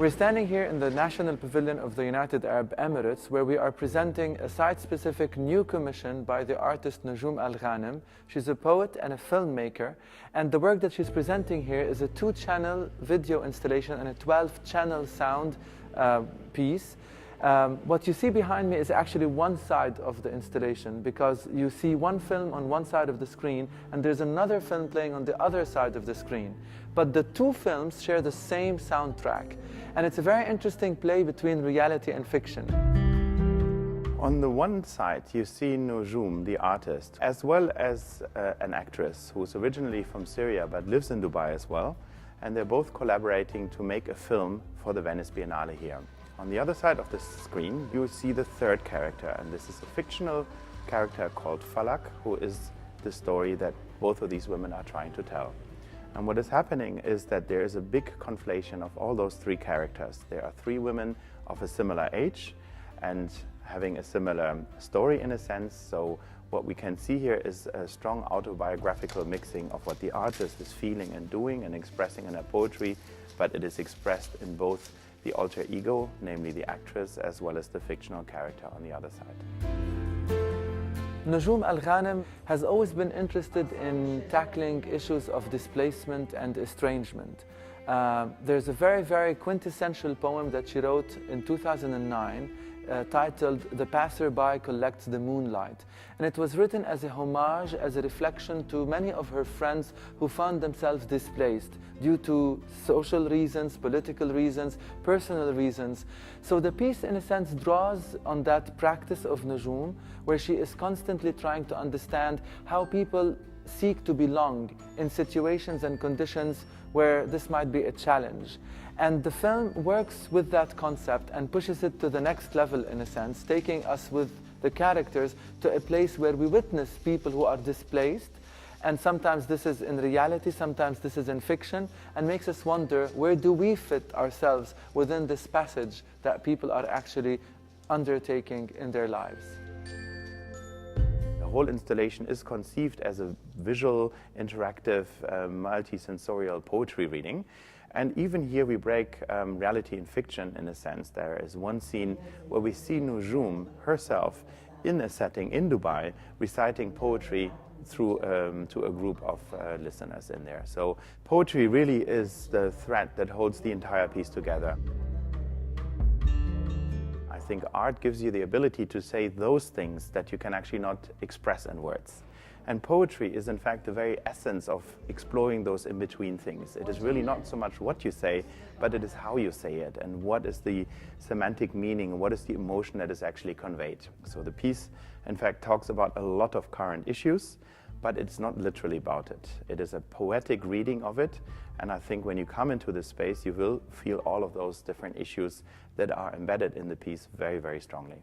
We're standing here in the National Pavilion of the United Arab Emirates, where we are presenting a site-specific new commission by the artist Nujoom Alghanem. She's a poet and a filmmaker, and the work that she's presenting here is a 2-channel video installation and a 12-channel sound piece. What you see behind me is actually one side of the installation, because you see one film on one side of the screen and there's another film playing on the other side of the screen. But the two films share the same soundtrack, and it's a very interesting play between reality and fiction. On the one side, you see Nujoom, the artist, as well as an actress who's originally from Syria but lives in Dubai as well, and they're both collaborating to make a film for the Venice Biennale here. On the other side of the screen, you see the third character, and this is a fictional character called Fellrath, who is the story that both of these women are trying to tell. And what is happening is that there is a big conflation of all those three characters. There are three women of a similar age and having a similar story in a sense. So what we can see here is a strong autobiographical mixing of what the artist is feeling and doing and expressing in her poetry, but it is expressed in both the alter ego, namely the actress, as well as the fictional character on the other side. Nujoom Alghanem has always been interested in tackling issues of displacement and estrangement. There's a very, very quintessential poem that she wrote in 2009 titled "The Passerby Collects the Moonlight." And it was written as a homage, as a reflection to many of her friends who found themselves displaced due to social reasons, political reasons, personal reasons. So the piece, in a sense, draws on that practice of Nujoom, where she is constantly trying to understand how people seek to belong in situations and conditions where this might be a challenge. And the film works with that concept and pushes it to the next level, in a sense, taking us with the characters to a place where we witness people who are displaced. And sometimes this is in reality, sometimes this is in fiction, and makes us wonder, where do we fit ourselves within this passage that people are actually undertaking in their lives? The whole installation is conceived as a visual, interactive, multi-sensorial poetry reading. And even here we break reality and fiction in a sense. There is one scene where we see Nujoom herself in a setting in Dubai reciting poetry through to a group of listeners in there. So poetry really is the thread that holds the entire piece together. I think art gives you the ability to say those things that you can actually not express in words. And poetry is in fact the very essence of exploring those in-between things. It is really not so much what you say, but it is how you say it, and what is the semantic meaning, what is the emotion that is actually conveyed. So the piece in fact talks about a lot of current issues, but it's not literally about it. It is a poetic reading of it, and I think when you come into this space, you will feel all of those different issues that are embedded in the piece very, very strongly.